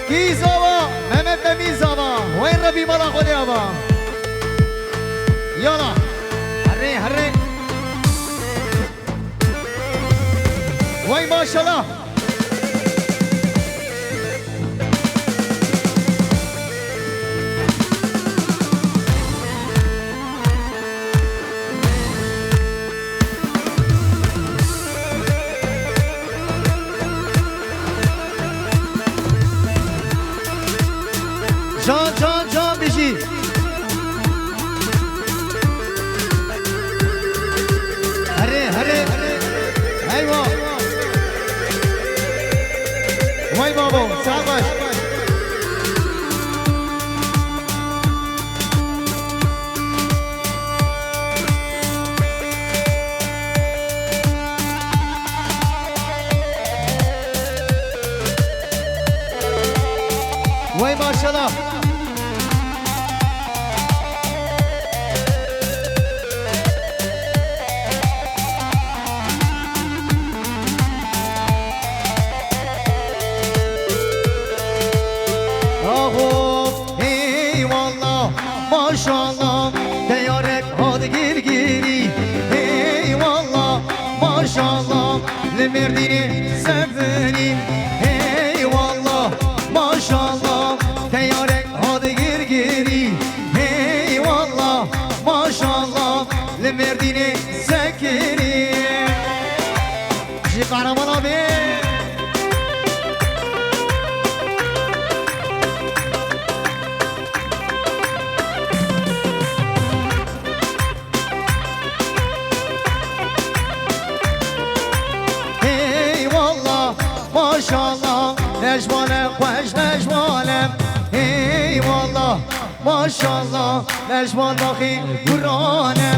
گیزاوا مهمت نمیزاوا وين ربي مالا خودی آبا يلا هري هري وين ما شاء الله جان جان جان بيجي هري هري ايوه وای بابا ساعت باش وای ماشاءالله maşallah diyarek hadi gir giri eyvallah maşallah lemerdini seveni eyvallah maşallah diyarek hadi gir giri eyvallah maşallah lemerdini sekiri Kahraman abi maşallah Necmane hoş necmane eyvallah maşallah Necman dahi Kur'an'e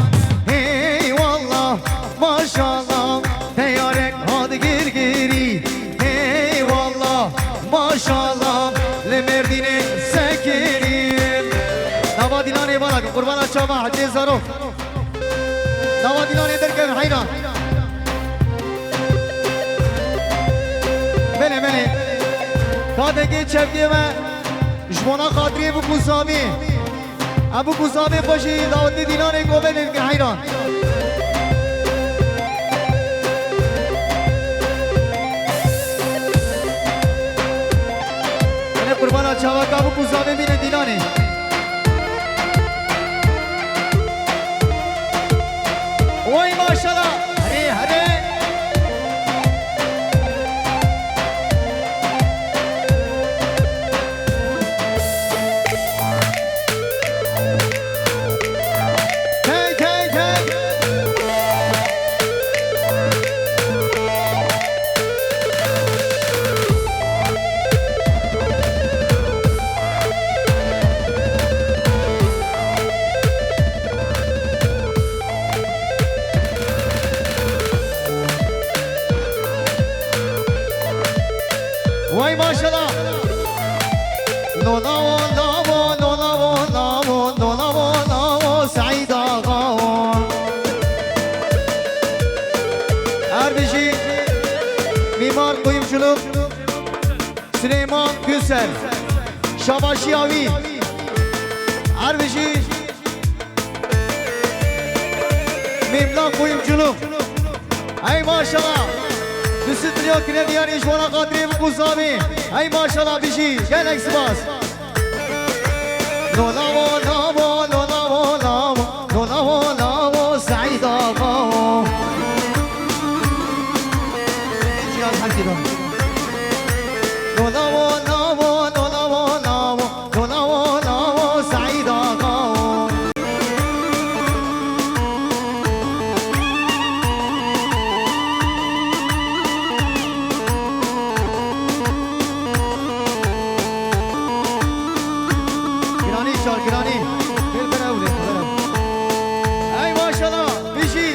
eyvallah maşallah Teyarek hadi gir giri eyvallah maşallah Lemerdini sekirim Navadilani balak kurban açama hacı zaruf Navadilani derken hayran بله بله کادگی چفگی و جوانا خاطری ابو کوزامی خوشی داوتی دیلانی گوبه که حیران اینه قربانا چاوک ابو کوزامی بینه دیلانی وای ماشالله هره هره وای ماشالله نونا نونا نونا نونا نونا نونا سعید آقا هر بشی میمار قیمچلوک سلیمان گسل شاباشی آوی هر بشی میملا قیمچلوک ای ماشالله Düsütlüyor ki diğer işvana kadri bu kuzami. Ay maşallah bir şey. Gel eksibas. Nolavo nolavo nolavo nolavo nolavo nolavo Said Ağa. Cihaz hakiro. Nolavo nolavo nolavo nolavo nolavo nolavo Said Ağa. شاکرانی دل بنوله ای ماشالله بیشی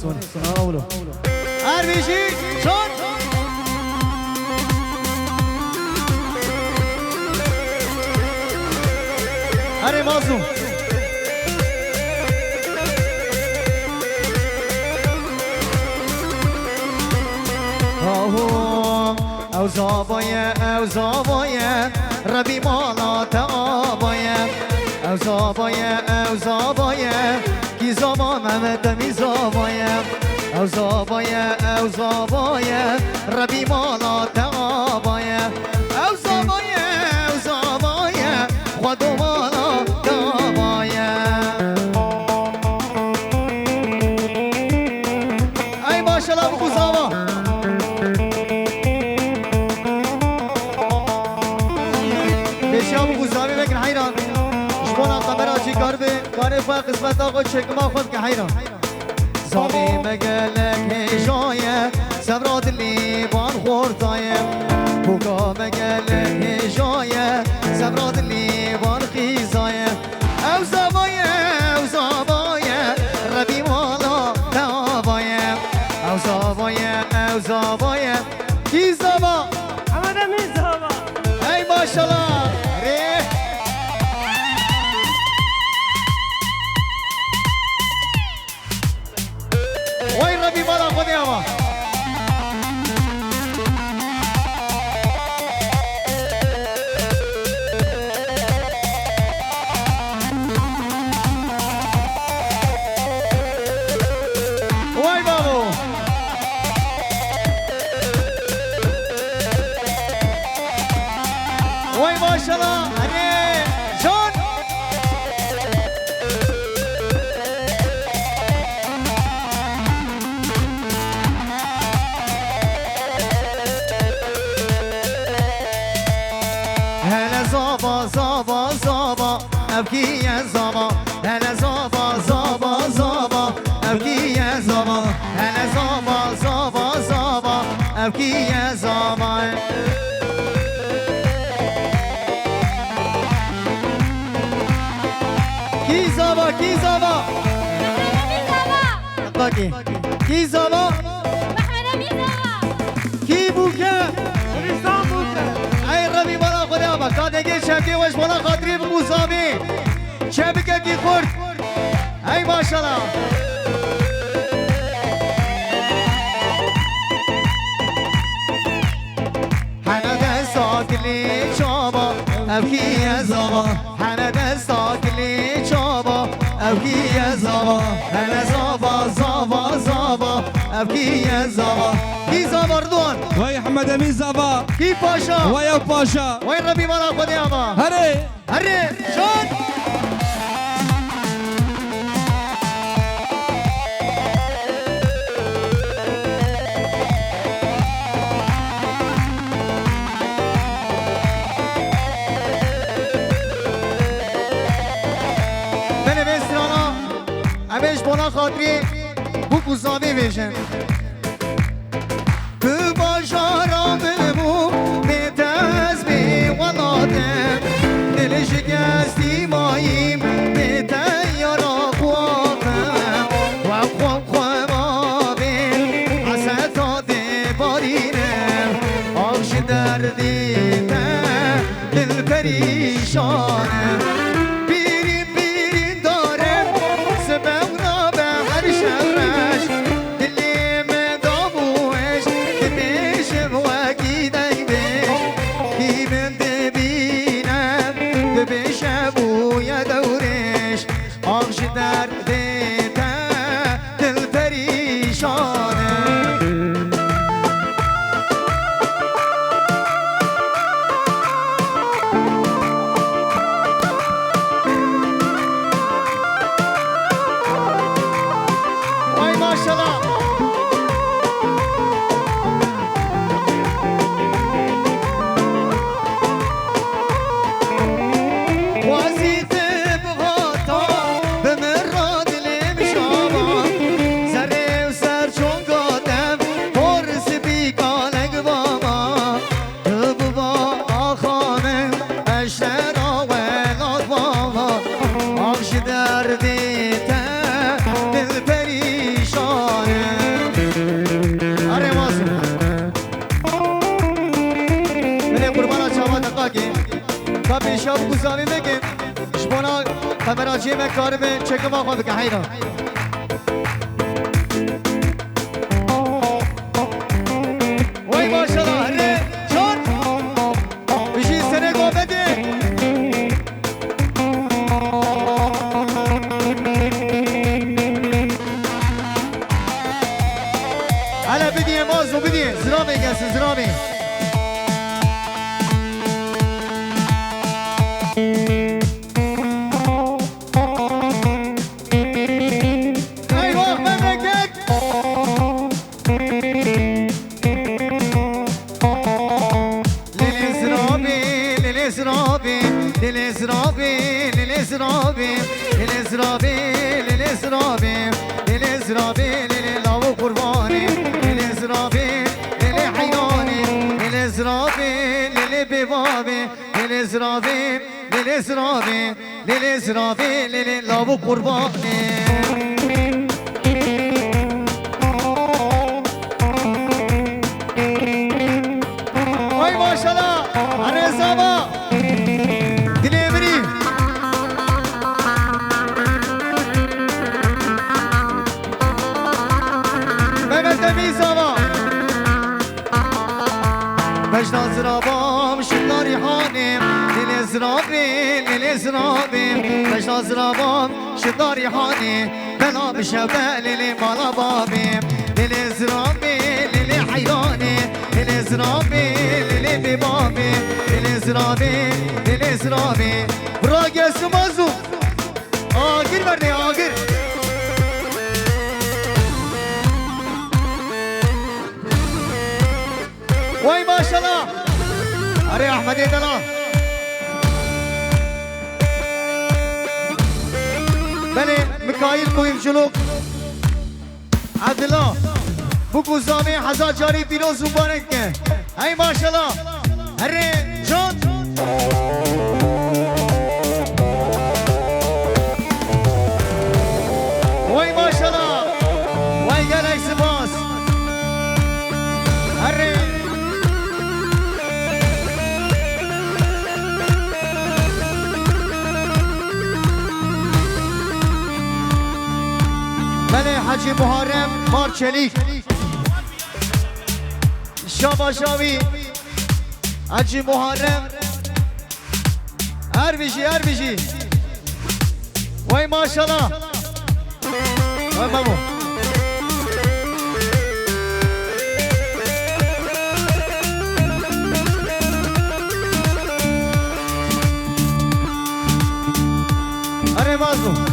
سناولو هربیشی شد هره مازم او زابايه ربي مالا تابايه او زابايه کی زمان دمی زابايه او زابايه ربي مالا تابايه او زابايه خودو مالا تابايه ای ماشالله بگو زابا بشیام گوزامی بکن حیران شبانا قمرا چی کار به کار فا قسمت آقا چکما خود که حیران زامی مگلک هجایه سبراد لیوان خورتایه بوگا مگلک هجایه سبراد لیوان خیزایه او زابایه ربی مالا تابایه او زابایه کی زابا حمد امین زابا ای ماشالله ریح وای ربی مالا خودی اما وای بابو وای ماشالله اره جان هلا زابا ابكي يا زابا هلا زابا ابكي يا زابا هلا زابا ابكي يا زابا کی زابا باقی کی زابا کی بوکه نورستان بوده ای ربی بالا خدا با کادگی شبی وش بالا خاطری بگو زامی چه بگه کی خورد ای ماشالله حنا دستاکلی چابا ابکی یا زابا حنا دستاکلی چابا ابکی یا زابا حنا زابا ابکی یا زابا کی زابا ردوان وای حمد امین زابا کی پاشا وای پاشا وای ربی مالا خودی اما هره شد بنویسرانا امیش بنا خاطری بو زامی بیشن تو باشارا بمو بیتز بی ولادم دل شکستی ماییم بیتن یارا خواهم و خواه بین حسد بارینم آخش دردی دل پریشانم بیرین دارم سبونا به هر شبش دلی من داموش دمیشم و گیدنگ بیش کی من دبینم دبیشم و یا دورش آخش دردی دل پریشانم پیشا بگذاری بگیم شبانا خبراجی من کارمه چکم آخواه بکن حیران وای ماشالله هره چون بشی سنه گو بده هلا بدیه مازو بدیه زرامه گسه زرامه للإسرافي لابو قرباني هاي ما شاء الله أنا زابا دليفري مغدمي زابا مجنا زرابام شلاري حانم للإسرابي مجنا زرابام شلاري حانم بلا بشبه للي مالا بابي للإسرابي للي حيراني للإسرابي للي ببابي للإسرابي براقي سمازو آقر بردي آقر وای ماشالله اره احمدی دلا بله مکایل کویم جلوک عبدالله بگو زامی هزار جاری پیروز مبارک که ای ماشالله اره جان وای ماشالله وای گلک سپاس اره بله حاجی محرم مارچلیک شابا شاوی حاجی محرم هر بیشی وای ماشالله وای مامو اره مازو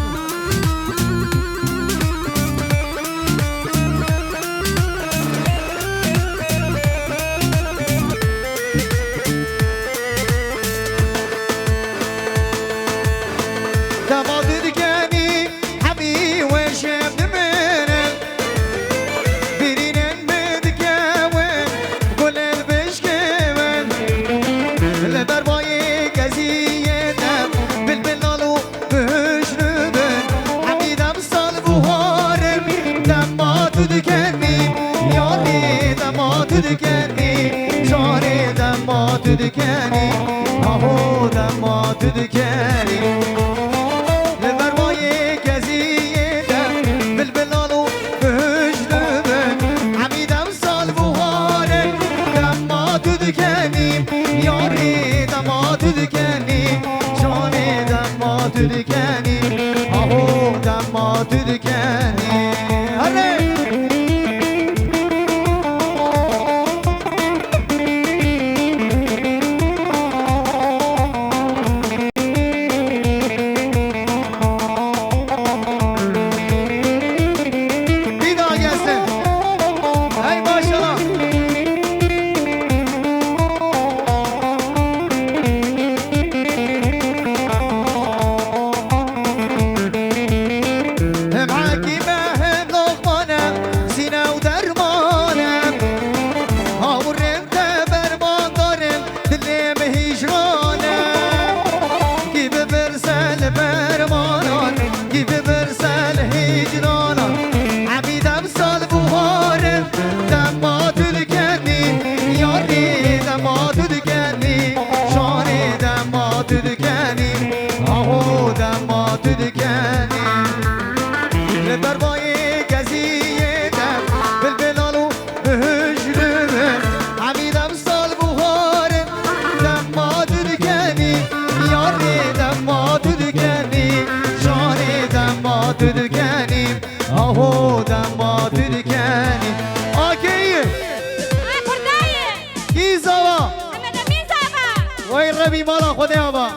تدكاني اهو دما تدكاني لبرواي كزيده بالبلالو بهجنبن عميد امثال بوهارك دما تدكاني ياري دما تدكاني جاني دما تدكاني اهو دما تدكاني هلي دکانی آهو دما تو دکانی لبربای گزیه دم بلبلالو بهجرمه عمیدم سال بخاره دما تو دکانی یاری دما تو دکانی جانی دما تو دکانی آهو دما تو دکانی آکیه کی زوا وای ربی مالا خود آبا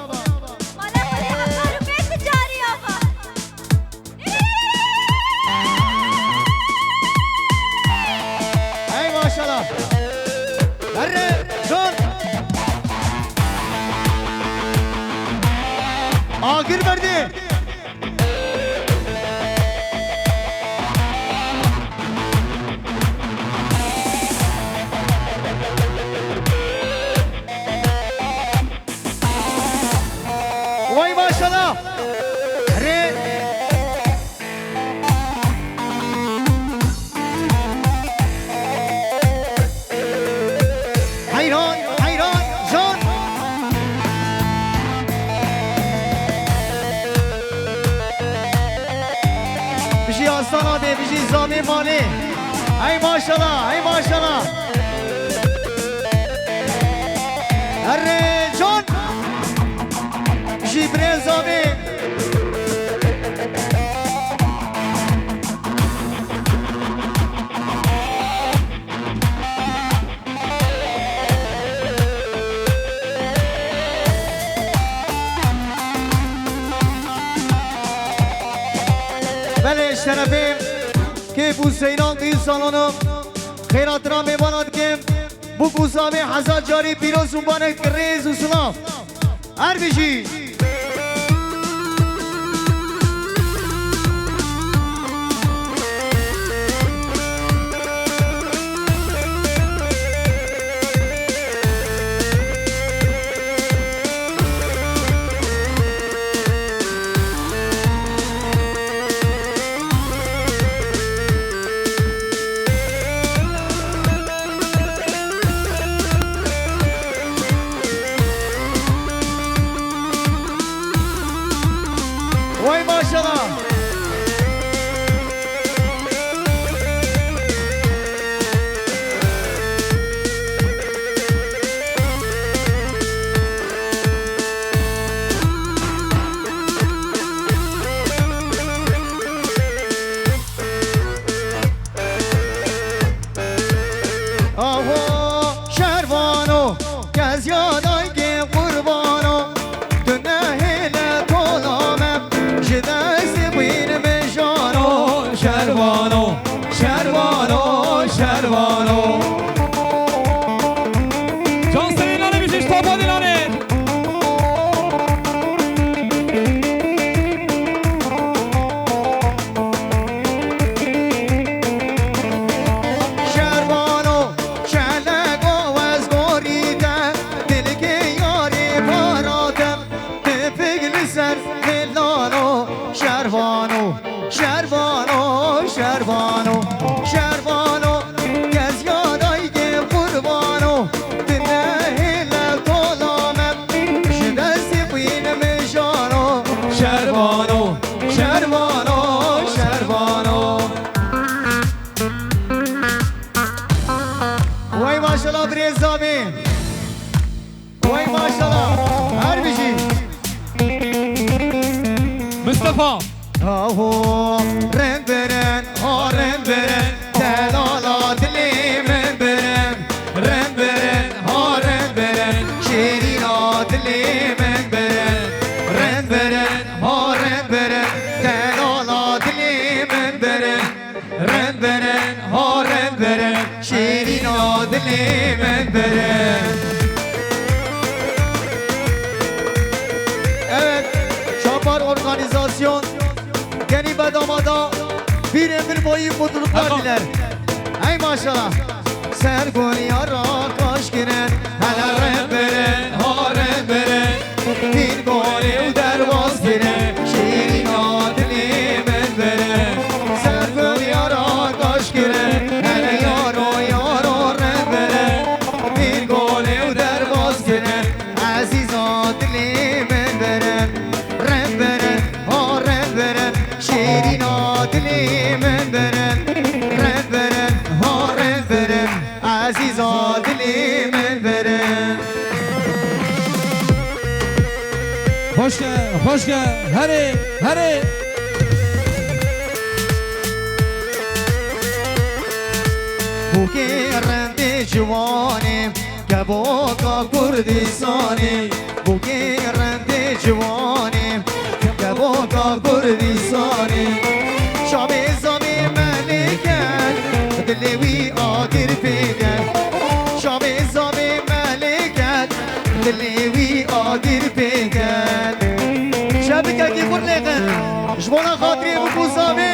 ای ماشالله اره جون آگیر بردی وای ماشالله اره حیران حیران جان بشی آستان ده بشی زامی مالی ای ماشالله ای ماشالله اره جان بشی برین زامی بله شرفیم که بوسیران توی سالانم خیرات را میباند که بو بوسامه حضرت جاری پیروز بانه ریز و سلام هر بشی وای ماشالله آهو شروانو کز یادای که قربانو دنهیل طولامم جدست بین مشانو شروانو شروانو شروانو جان سریلانه بیشش تابا دیلانه شروانو شلگو از گوریدم دل که یاری باراتم تپگل سر ملانو شروانو شروانو شروانو شروانو کز یادای که قربانو دنهیل طولامم شدست بین مشانو شروانو شروانو شروانو وای ماشالله بریزامی وای ماشالله هر بشی مصطفى آهو رنگ برن ها رنگ برن دلالا دلی من برن رنگ برن ها رنگ برن شیرینا دلی من برن رنگ برن ها رنگ برن دلالا دلی من برن رنگ برن ها رنگ برن شیرینا دلی من برن Evet, Şapar Organizasyon Geni Bedamada bir emir boyu mutluluklar diler. Ey maşallah. Sergun yara kaş giren hele rehberen ha rehberen bir golü dervaz giren şiirin adını ben veren Sergun yara kaş giren hele yaro yaro rehberen bir golü dervaz giren aziz adını ben خوشگه هره هره بوکی رند جوانیم کبوکا کردستانیم بوکی رند جوانیم کبوکا کردستانیم شامی زامی ملکن دلوی آگر پیگن شامی زامی ملکن دلوی آگر پیگن شبکه کی برلگن جوانا خاطری بکو زامی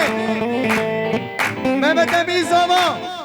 محمد نبی زاما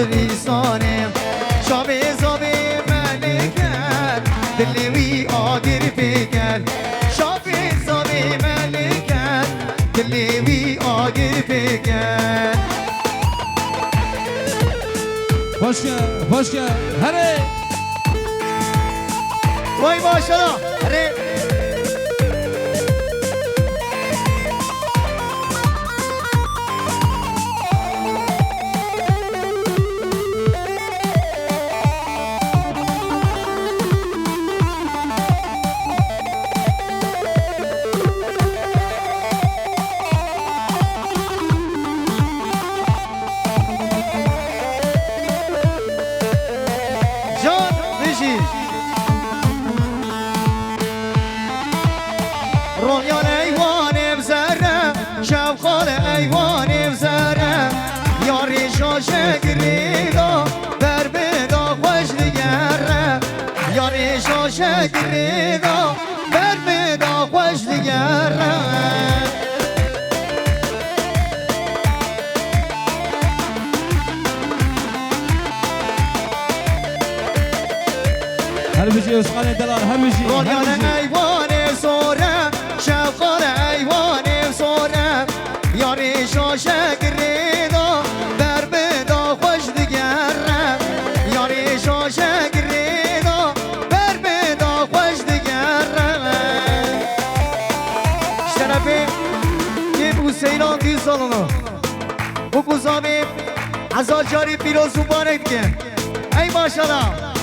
کردستانیم شامی زامی ملکت دلوی آگر پیکر شامی زامی ملکت دلوی آگر پیکر خوشگه هره وای ماشالله هره رویان ایوان بزره شبخال ایوان بزره یاری شاشه گریدا بر بدا خوش دیگره یاری شاشه گریدا بر بدا خوش دیگره هر بجی اسقال دلار هر بجی رویان ایوان سوره شبخال ایوان سوره یاری شاشه گریدا بر بدا خوش دیگره یاری شاشه گریدا بر بدا خوش دیگره شرفی که بو سیلان دی سالونو بو بوزامی هزار جاری پیروز مبارک که ای ماشالله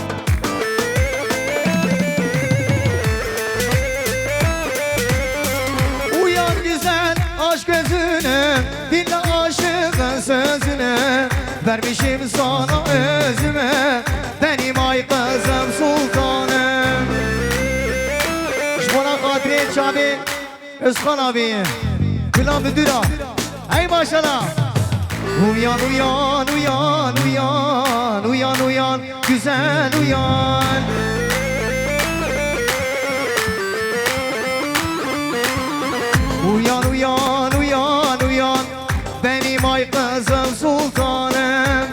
aşk gözüne dinle aşığın sözüne vermişim sana özüme benim ay kızım sultanım şuna hatire çabi Özkan abi Gülam Müdüra ey maşallah uyan uyan uyan uyan uyan uyan güzel uyan Uyan uyan uyan uyan benim ay kızım sultanım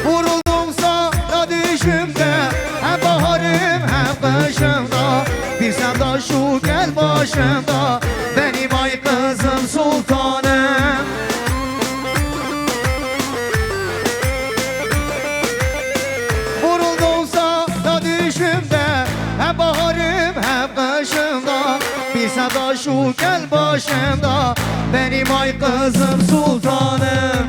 Vuruldum sana düşümde hem baharım hem kışımda bir sen de şu gel başımda benim ay kızım sultanım hem baharım hem kışımda bir sada şu gel başımda benim ay kızım sultanım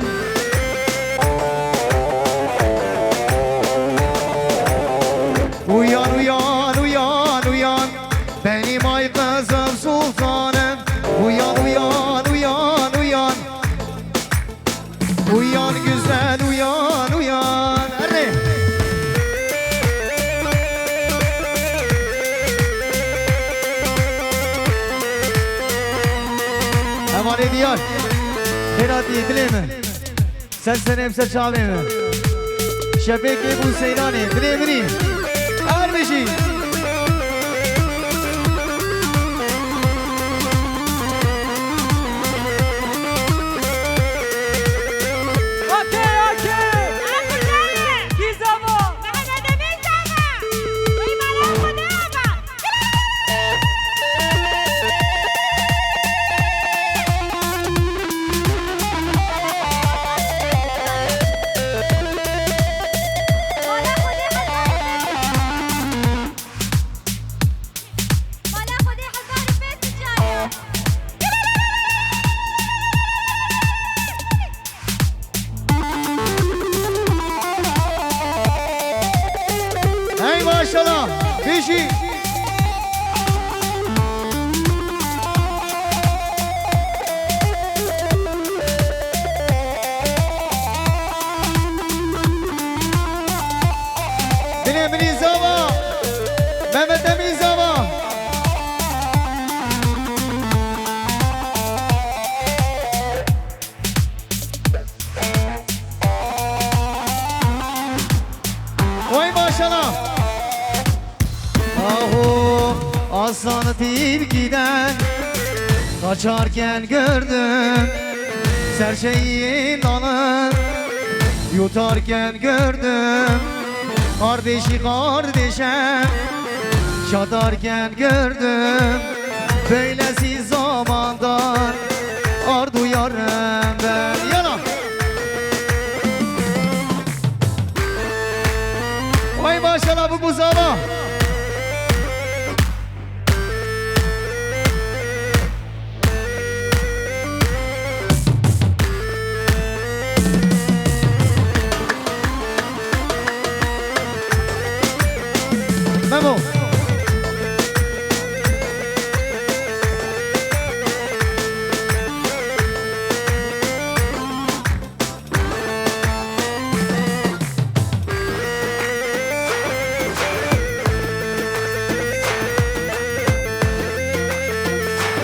uyan uyan uyan uyan benim ay kızım sultanım uyan uyan uyan uyan uyan güzel uyan uyan hadi Hadi diyar. خیراتی دلیم سر سرم سر چاویم شبکه بو سیرانه دلیم بری هر بشی ماشاءالله بيجي بني بني زوا مهمت بني زوا وای ماشاءالله Aslanı tip giden kaçarken gördüm serçeyi lanı yutarken gördüm kardeşi kardeşe çatarken gördüm böylesi zamandan ar duyarım ben yana vay maşallah bu buzama Memo.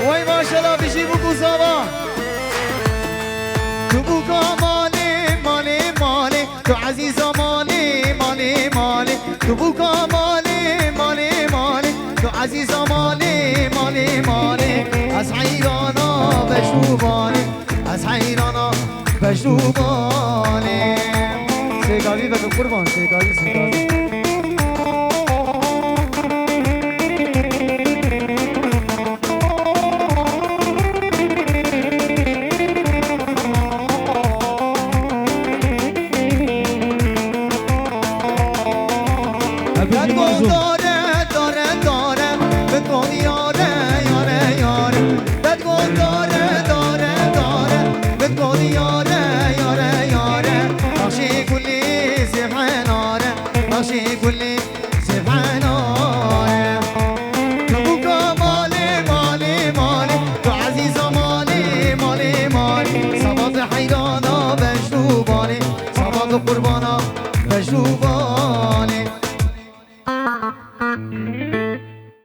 Vay maşallah bir şey bu kuzama. Tubuka mali mali mali tu aziza mali mali mali tubuka mali عزيز مالي مالي مالي أسعيرانا بشوباني أسعيرانا بشوباني سيقاوي بك قربان سيقاوي سيقاوي قربانا بجوباني